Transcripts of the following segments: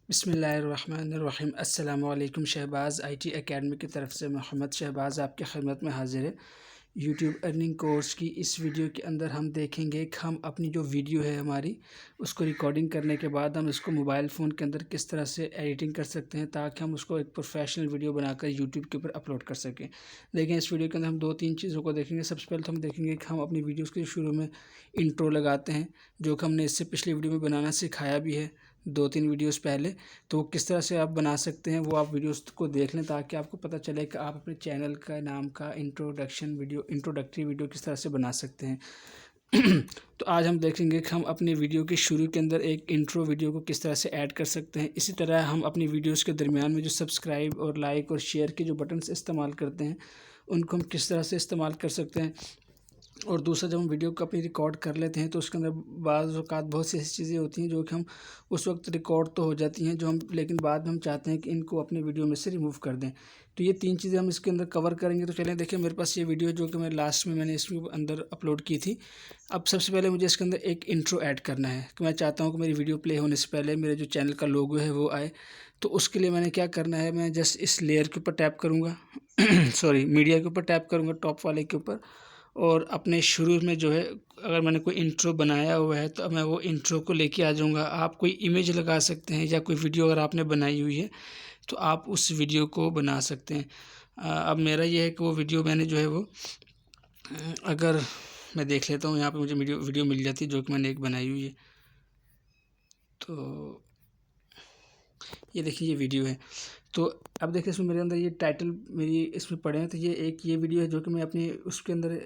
बिस्मिल्लाहिर्रहमानिर्रहीम। अस्सलामु अलैकुम। शहबाज़ आईटी एकेडमी की तरफ से मोहम्मद शहबाज़ आपके खिदमत में हाज़िर है। यूट्यूब अर्निंग कोर्स की इस वीडियो के अंदर हम देखेंगे कि हम अपनी जो वीडियो है हमारी उसको रिकॉर्डिंग करने के बाद हम इसको मोबाइल फ़ोन के अंदर किस तरह से एडिटिंग कर सकते हैं ताकि हम उसको एक प्रोफेशनल वीडियो बनाकर यूट्यूब के ऊपर अपलोड कर सकें। देखें, इस वीडियो के अंदर हम 2-3 चीज़ों को देखेंगे। सबसे पहले तो हम देखेंगे कि हम अपनी वीडियोज़ के शुरू में इंट्रो लगाते हैं, जो कि हमने इससे पिछली वीडियो में बनाना सिखाया भी है 2-3 वीडियोज़ पहले। तो वो किस तरह से आप बना सकते हैं वो आप वीडियोज़ को देख लें ताकि आपको पता चले कि आप अपने चैनल का नाम का इंट्रोडक्टरी वीडियो किस तरह से बना सकते हैं। तो आज हम देखेंगे कि हम अपनी वीडियो के शुरू के अंदर एक इंट्रो वीडियो को किस तरह से ऐड कर सकते हैं। इसी तरह हम अपनी वीडियोज़ के दरमियान में जो सब्सक्राइब और लाइक और शेयर के जो बटन्स इस्तेमाल करते हैं उनको हम किस तरह से इस्तेमाल कर सकते हैं। और दूसरा, जब हम वीडियो को अपनी रिकॉर्ड कर लेते हैं तो उसके अंदर बाज़ औक़ात बहुत सी ऐसी चीज़ें होती हैं जो कि हम उस वक्त रिकॉर्ड तो हो जाती हैं जो हम, लेकिन बाद में हम चाहते हैं कि इनको अपनी वीडियो में से रिमूव कर दें। तो ये 3 चीज़ें हम इसके अंदर कवर करेंगे। तो चलें, देखिए मेरे पास ये वीडियो जो कि मैं लास्ट में मैंने इसके अंदर अपलोड की थी। अब सबसे पहले मुझे इसके अंदर एक इंट्रो ऐड करना है कि मैं चाहता हूँ कि मेरी वीडियो प्ले होने से पहले मेरे जो चैनल का लोगो है वो आए। तो उसके लिए मैंने क्या करना है, मैं जस्ट इस लेयर के ऊपर टैप करूँगा सॉरी, मीडिया के ऊपर टैप करूँगा, टॉप वाले के ऊपर। और अपने शुरू में जो है, अगर मैंने कोई इंट्रो बनाया हुआ है तो मैं वो इंट्रो को लेके आ जाऊँगा। आप कोई इमेज लगा सकते हैं या कोई वीडियो अगर आपने बनाई हुई है तो आप उस वीडियो को बना सकते हैं। अब मेरा ये है कि वो वीडियो मैंने जो है वो अगर मैं देख लेता हूँ, यहाँ पे मुझे वीडियो मिल जाती है जो कि मैंने एक बनाई हुई है। तो ये देखिए, ये वीडियो है। तो अब देखिए, इसमें मेरे अंदर ये टाइटल मेरी इसमें पड़े हैं। तो ये वीडियो है जो कि मैं अपनी उसके अंदर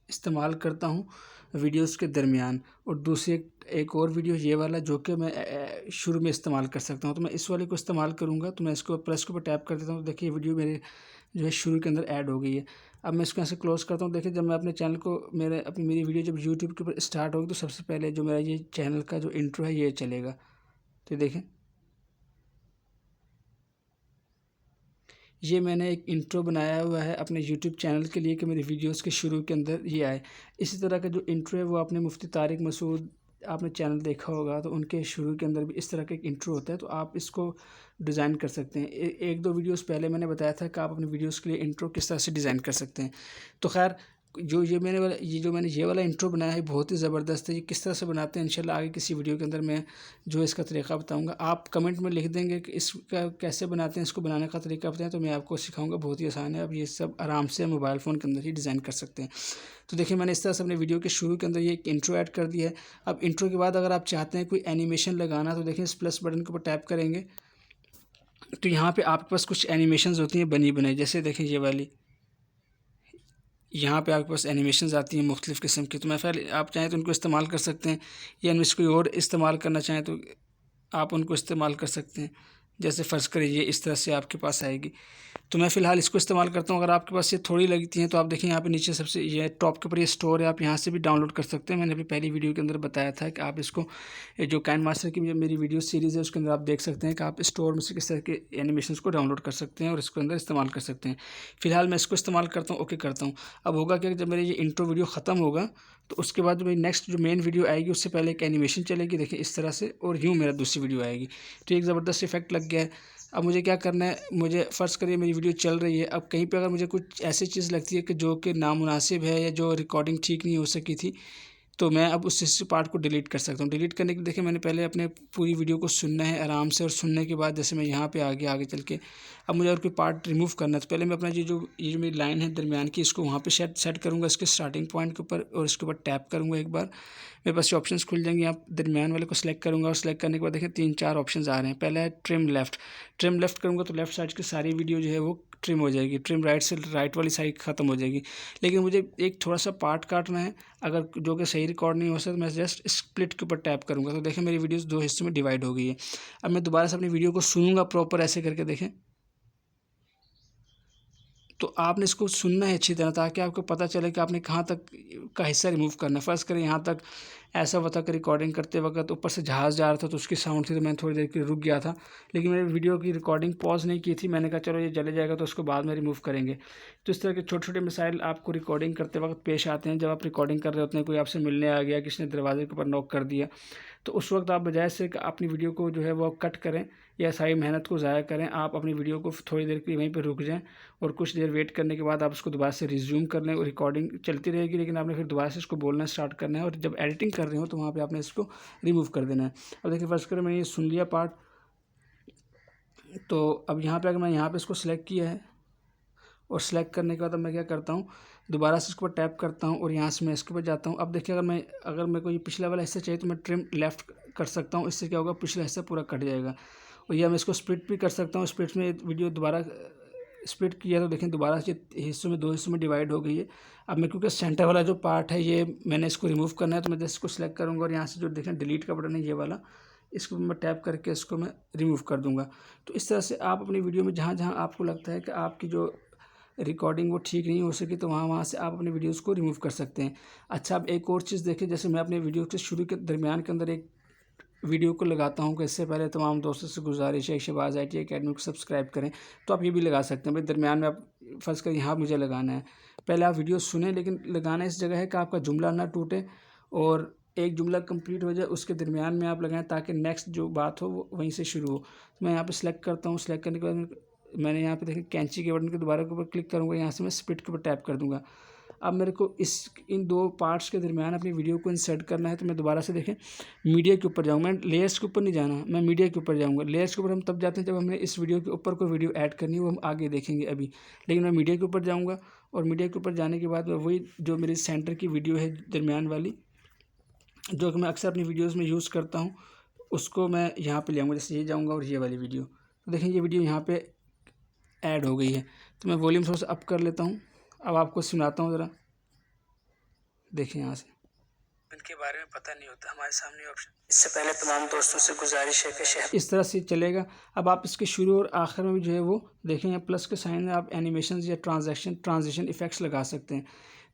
इस्तेमाल करता हूँ वीडियोज़ के दरमियान। और दूसरी एक और वीडियो ये वाला जो कि मैं शुरू में इस्तेमाल कर सकता हूँ। तो मैं इस वाले को इस्तेमाल करूँगा। तो मैं इसको प्लस के ऊपर टैप कर देता हूँ। तो देखिए, वीडियो मेरे जो है शुरू के अंदर ऐड हो गई है। अब मैं इसको ऐसे क्लोज़ करता हूँ। देखिए, जब मैं अपने चैनल को मेरी वीडियो जब यूट्यूब के ऊपर स्टार्ट होगी तो सबसे पहले जो मेरा ये चैनल का जो इंट्रो है ये चलेगा। तो देखें, ये मैंने एक इंट्रो बनाया हुआ है अपने यूट्यूब चैनल के लिए कि मेरी वीडियोस के शुरू के अंदर ये आए। इसी तरह का जो इंट्रो है वो आपने मुफ्ती तारिक मसूद आपने चैनल देखा होगा, तो उनके शुरू के अंदर भी इस तरह का एक इंट्रो होता है। तो आप इसको डिज़ाइन कर सकते हैं। 1-2 वीडियोस पहले मैंने बताया था कि आप अपनी वीडियोस के लिए इंट्रो किस तरह से डिज़ाइन कर सकते हैं। तो खैर, जो मैंने ये वाला इंट्रो बनाया है बहुत ही ज़बरदस्त है। ये किस तरह से बनाते हैं इंशाल्लाह आगे किसी वीडियो के अंदर मैं जो इसका तरीका बताऊँगा। आप कमेंट में लिख देंगे कि इसका कैसे बनाते हैं, इसको बनाने का तरीका बताएँ तो मैं आपको सिखाऊँगा। बहुत ही आसान है, आप ये सब आराम से मोबाइल फ़ोन के अंदर ही डिज़ाइन कर सकते हैं। तो देखिए, मैंने इस तरह से अपने वीडियो के शुरू के अंदर ये एक इंट्रो ऐड कर दिया है। अब इंट्रो के बाद अगर आप चाहते हैं कोई एनिमेशन लगाना तो देखिए, इस प्लस बटन के ऊपर टैप करेंगे तो यहाँ पे आपके पास कुछ एनिमेशंस होती हैं बनी बनाई। जैसे देखें ये वाली, यहाँ पे आपके पास एनिमेशंस आती हैं मुख्तलिफ़ किस्म की। तो मैं फिर आप चाहें तो उनको इस्तेमाल कर सकते हैं, या इनमें से कोई और इस्तेमाल करना चाहें तो आप उनको इस्तेमाल कर सकते हैं। जैसे फ़र्ज़ करिए ये इस तरह से आपके पास आएगी। तो मैं फ़िलहाल इसको इस्तेमाल करता हूँ। अगर आपके पास ये थोड़ी लगती हैं तो आप देखिए यहाँ पे नीचे सबसे ये टॉप के ऊपर ये स्टोर है, आप यहाँ से भी डाउनलोड कर सकते हैं। मैंने अपनी पहली वीडियो के अंदर बताया था कि आप इसको, ये जो काइन मास्टर की मेरी वीडियो सीरीज़ है उसके अंदर आप देख सकते हैं कि आप स्टोर में से किस तरह के एनिमेशंस को डाउनलोड कर सकते हैं और इसके अंदर इस्तेमाल कर सकते हैं। फ़िलहाल मैं इसको इस्तेमाल करता हूँ, ओके करता हूँ। अब होगा क्या, जब मेरा ये इंट्रो वीडियो ख़त्म होगा तो उसके बाद जो मेरी नेक्स्ट जो मेन वीडियो आएगी उससे पहले एक एनिमेशन चलेगी, देखिए इस तरह से, और यूँ मेरा दूसरी वीडियो आएगी। तो एक ज़बरदस्त इफ़ेक्ट लग गया है। अब मुझे क्या करना है, मुझे फ़र्ज़ करिए मेरी वीडियो चल रही है, अब कहीं पे अगर मुझे कुछ ऐसी चीज़ लगती है कि जो कि नामुनासिब है या जो रिकॉर्डिंग ठीक नहीं हो सकी थी, तो मैं अब उस पार्ट को डिलीट कर सकता हूँ। डिलीट करने के लिए देखिए, मैंने पहले अपने पूरी वीडियो को सुनना है आराम से, और सुनने के बाद जैसे मैं यहाँ पे आ गया आगे चल के, अब मुझे अगर कोई पार्ट रिमूव करना है तो पहले मैं अपना ये जो मेरी लाइन है दरमियान की, इसको वहाँ पे सेट करूँगा इसके स्टार्टिंग पॉइंट के ऊपर, और इसके ऊपर टैप करूँगा एक बार। मेरे पास ये ऑप्शंस खुल जाएंगे, यहाँ दरमियान वाले को सिलेक्ट करूँगा और सिलेक्ट करने के बाद देखिए 3-4 ऑप्शंस आ रहे हैं। पहला है ट्रिम लेफ़्ट। ट्रिम लेफ़्ट करूँगा तो लेफ़्ट साइड की सारी वीडियो जो है वो ट्रिम हो जाएगी। ट्रिम राइट से राइट वाली साइड ख़त्म हो जाएगी। लेकिन मुझे एक थोड़ा सा पार्ट काटना है, अगर जो कि सही रिकॉर्ड नहीं हो सकता, मैं जस्ट स्प्लिट के ऊपर टैप करूँगा तो देखिए मेरी वीडियोज़ 2 हिस्सों में डिवाइड हो गई है। अब मैं दोबारा से अपनी वीडियो को सुनूँगा प्रॉपर ऐसे करके, देखें। तो आपने इसको सुनना है अच्छी तरह ताकि आपको पता चले कि आपने कहाँ तक का हिस्सा रिमूव करना है। फ़र्ज़ करें यहाँ तक ऐसा हुआ था कि रिकॉर्डिंग करते वक्त ऊपर से जहाज़ जा रहा था तो उसकी साउंड थी, तो मैं थोड़ी देर के लिए रुक गया था। लेकिन मैंने वीडियो की रिकॉर्डिंग पॉज़ नहीं की थी, मैंने कहा चलो ये चले जाएगा तो उसको बाद में रिमूव करेंगे। तो इस तरह के छोटे-छोटे मसाइल आपको रिकॉर्डिंग करते वक्त पेश आते हैं। जब आप रिकॉर्डिंग कर रहे होते हैं, कोई आपसे मिलने आ गया, किसी ने दरवाजे के ऊपर नॉक कर दिया, तो उस वक्त आप बजाय से अपनी वीडियो को जो है वो कट करें या सारी मेहनत को ज़ाया करें, आप अपनी वीडियो को थोड़ी देर के लिए वहीं पर रुक जाएँ और कुछ देर वेट करने के बाद आप उसको दोबारा से रिज्यूम कर लें। और रिकॉर्डिंग चलती रहेगी, लेकिन आपने फिर दोबारा से इसको बोलना स्टार्ट करना है और जब एडिटिंग कर रहे हो तो वहाँ पे आपने इसको रिमूव कर देना है। अब देखिए फ़र्ज़ करें मैंने ये सुन लिया पार्ट, तो अब यहाँ पे अगर मैं यहाँ पे इसको सिलेक्ट किया है और सिलेक्ट करने के बाद अब मैं क्या करता हूँ, दोबारा से इसके ऊपर टैप करता हूँ और यहाँ से मैं इसके ऊपर जाता हूँ। अब देखिए अगर मेरे को ये पिछला वाला हिस्सा चाहिए तो मैं ट्रिम लेफ़्ट कर सकता हूँ, इससे क्या होगा पिछला हिस्सा पूरा कट जाएगा। और या मैं इसको स्प्लिट भी कर सकता हूँ, स्प्लिट में वीडियो दोबारा स्प्लिट किया तो देखें दोबारा से हिस्सों में 2 हिस्सों में डिवाइड हो गई है। अब मैं क्योंकि सेंटर वाला जो पार्ट है ये मैंने इसको रिमूव करना है, तो मैं जस्ट इसको सिलेक्ट करूँगा और यहाँ से जो देखें डिलीट का बटन है ये वाला, इसको मैं टैप करके इसको मैं रिमूव कर दूँगा। तो इस तरह से आप अपनी वीडियो में जहाँ-जहाँ आपको लगता है कि आपकी जो रिकॉर्डिंग वो ठीक नहीं हो सकी, तो वहाँ से आप अपनी वीडियोज़ को रिमूव कर सकते हैं। अच्छा, अब एक और चीज़ देखिए, जैसे मैं अपने वीडियो के शुरू के दरमियान के अंदर एक वीडियो को लगाता हूँ कि इससे पहले तमाम दोस्तों से गुजारिश है शहबाज IT अकेडमी को सब्सक्राइब करें, तो आप ये भी लगा सकते हैं। भाई दरमियान में आप फ़र्ज़ करें यहाँ मुझे लगाना है, पहले आप वीडियो सुनें, लेकिन लगाना इस जगह है कि आपका जुमला ना टूटे और एक जुमला कंप्लीट हो जाए, उसके दरमियान में आप लगाएं ताकि नेक्स्ट जो बात हो वो वहीं से शुरू हो। तो मैं यहाँ पे सिलेक्ट करता हूँ, सिलेक्ट करने के बाद मैंने यहाँ पे देखिए कैंची के बटन के दोबारा के ऊपर क्लिक करूँगा, यहाँ से मैं स्प्लिट के ऊपर टैप कर दूँगा। अब मेरे को इन 2 पार्ट्स के दरमियान अपनी वीडियो को इंसर्ट करना है, तो मैं दोबारा से देखें मीडिया के ऊपर जाऊँगा, मैं लेयर्स के ऊपर नहीं जाना, मैं मीडिया के ऊपर जाऊँगा। लेयर्स के ऊपर हम तब जाते हैं जब हमने इस वीडियो के ऊपर कोई वीडियो ऐड करनी है, वो हम आगे देखेंगे अभी। लेकिन मैं मीडिया के ऊपर जाऊँगा और मीडिया के ऊपर जाने के बाद मैं वही जो मेरी सेंटर की वीडियो है दरमियान वाली, जो कि मैं अक्सर अपनी वीडियोज़ में यूज़ करता हूँ, उसको मैं यहाँ पे ले आऊँगा। जैसे ये जाऊँगा और ये वाली वीडियो, तो देखें ये वीडियो यहाँ पे ऐड हो गई है। तो मैं वॉल्यूम थोड़ा सा अप कर लेता हूँ। अब आपको सुनाता हूँ ज़रा, देखिए यहाँ से। इनके बारे में पता नहीं होता, हमारे सामने ऑप्शन, इससे पहले तमाम दोस्तों से गुजारिश है कि इस तरह से चलेगा। अब आप इसके शुरू और आखिर में भी जो है वो देखें, यहाँ प्लस के साइन में आप एनिमेशन या ट्रांजिशन इफ़ेक्ट्स लगा सकते हैं।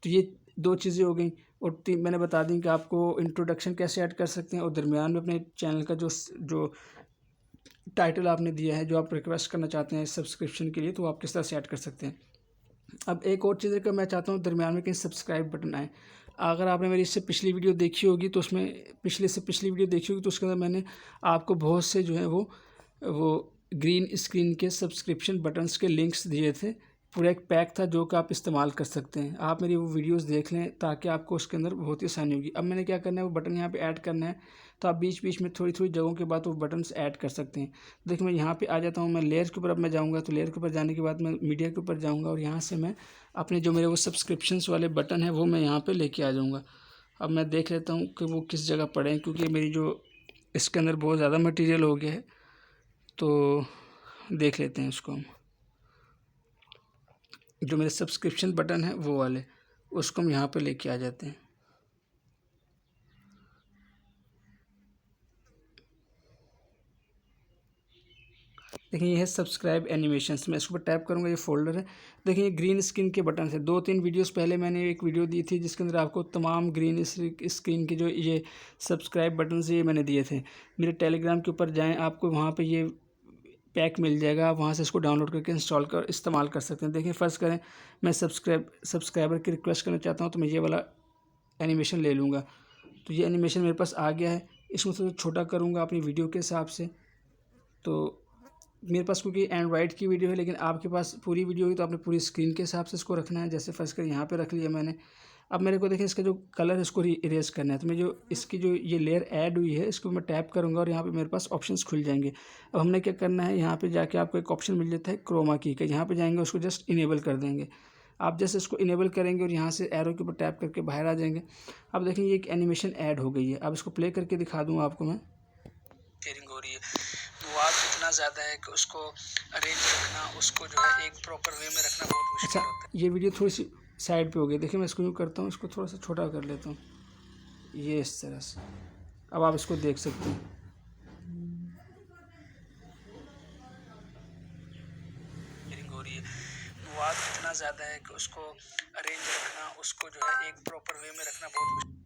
तो ये 2 चीज़ें हो गई और मैंने बता दी कि आपको इंट्रोडक्शन कैसे ऐड कर सकते हैं और दरमियान में अपने चैनल का जो टाइटल आपने दिया है, जो आप रिक्वेस्ट करना चाहते हैं सब्सक्रिप्शन के लिए, तो आप किस तरह से ऐड कर सकते हैं। अब एक और चीज़ है कि मैं चाहता हूँ दरमियान में कहीं सब्सक्राइब बटन आए। अगर आपने मेरी इससे पिछली वीडियो देखी होगी तो उसमें पिछली वीडियो देखी होगी तो उसके अंदर मैंने आपको बहुत से जो है वो ग्रीन स्क्रीन के सब्सक्रिप्शन बटन्स के लिंक्स दिए थे। पूरा एक पैक था जो कि आप इस्तेमाल कर सकते हैं। आप मेरी वो वीडियोस देख लें ताकि आपको उसके अंदर बहुत ही आसानी होगी। अब मैंने क्या करना है, वो बटन यहाँ पे ऐड करना है, तो आप बीच बीच में थोड़ी थोड़ी जगहों के बाद वो बटन्स ऐड कर सकते हैं। देखिए मैं यहाँ पे आ जाता हूँ, मैं लेयर के ऊपर अब मैं जाऊँगा, तो लेयर के ऊपर जाने के बाद मैं मीडिया के ऊपर जाऊँगा और यहाँ से मैं अपने जो मेरे वो सब्सक्रिप्शंस वाले बटन है वो मैं यहाँ पर लेके आ जाऊँगा। अब मैं देख लेता हूँ कि वो किस जगह पड़े हैं, क्योंकि मेरी जो इसके अंदर बहुत ज़्यादा मटीरियल हो गया है, तो देख लेते हैं उसको हम। जो मेरे सब्सक्रिप्शन बटन है वो वाले, उसको हम यहाँ पे लेके आ जाते हैं। देखिए ये है सब्सक्राइब एनिमेशंस, मैं इसके ऊपर टैप करूँगा, ये फ़ोल्डर है। देखिए ये ग्रीन स्क्रीन के बटन है। 2-3 वीडियोस पहले मैंने एक वीडियो दी थी जिसके अंदर आपको तमाम ग्रीन स्क्रीन के जो ये सब्सक्राइब बटन्स ये मैंने दिए थे। मेरे टेलीग्राम के ऊपर जाएँ, आपको वहाँ पे ये पैक मिल जाएगा, आप वहाँ से इसको डाउनलोड करके इंस्टॉल कर इस्तेमाल कर सकते हैं। देखिए फ़र्ज़ करें मैं सब्सक्राइबर की रिक्वेस्ट करना चाहता हूँ, तो मैं ये वाला एनिमेशन ले लूँगा। तो ये एनिमेशन मेरे पास आ गया है, इसको थोड़ा छोटा करूँगा अपनी वीडियो के हिसाब से। तो मेरे पास क्योंकि एंड्रॉइड की वीडियो है, लेकिन आपके पास पूरी वीडियो होगी तो आपने पूरी स्क्रीन के हिसाब से इसको रखना है। जैसे फ़र्ज़ कर यहाँ पे रख लिया मैंने। अब मेरे को देखें इसका जो कलर है इसको इरेज़ करना है, तो मैं जो इसकी जो ये लेयर ऐड हुई है इसको मैं टैप करूँगा और यहाँ पे मेरे पास ऑप्शंस खुल जाएंगे। अब हमने क्या करना है, यहाँ पे जाके आपको एक ऑप्शन मिल जाता है क्रोमा की का, यहाँ पे जाएंगे उसको जस्ट इनेबल कर देंगे। आप जैसे इसको इनेबल करेंगे और यहाँ से एरो के ऊपर टैप करके बाहर आ जाएंगे। अब देखें ये एक एनिमेशन ऐड हो गई है। अब इसको प्ले करके दिखा दूँ आपको मैं। शेयरिंग हो रही है, आवाज़ इतना ज़्यादा है कि उसको अरेंज रखना, उसको जो है एक प्रॉपर वे में रखना बहुत मुश्किल होता है। ये वीडियो थोड़ी सी साइड पे हो गई, देखिए मैं इसको यूँ करता हूँ, इसको थोड़ा सा छोटा कर लेता हूँ, ये इस तरह से। अब आप इसको देख सकते हैं। शेयरिंग हो रही है, आवाज़ इतना ज़्यादा है कि उसको अरेंज रखना, उसको जो है एक प्रॉपर वे में रखना बहुत मुश्किल।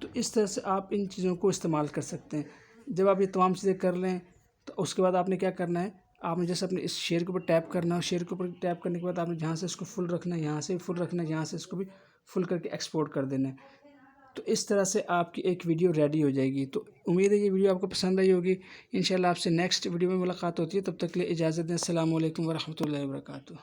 तो इस तरह से आप इन चीज़ों को इस्तेमाल कर सकते हैं। जब आप ये तमाम चीज़ें कर लें तो उसके बाद आपने क्या करना है, आपने जैसे अपने इस शेयर के ऊपर टैप करना है, शेयर के ऊपर टैप करने के बाद आपने जहाँ से इसको फुल रखना है, यहाँ से भी फुल रखना है, यहाँ से इसको भी फुल करके एक्सपोर्ट कर देना है। तो इस तरह से आपकी एक वीडियो रेडी हो जाएगी। तो उम्मीद है ये वीडियो आपको पसंद आई होगी। इंशाल्लाह आपसे नेक्स्ट वीडियो में मुलाकात होती है, तब तक के लिए इजाज़त दें। अस्सलामु अलैकुम व रहमतुल्लाहि व बरकातुहू।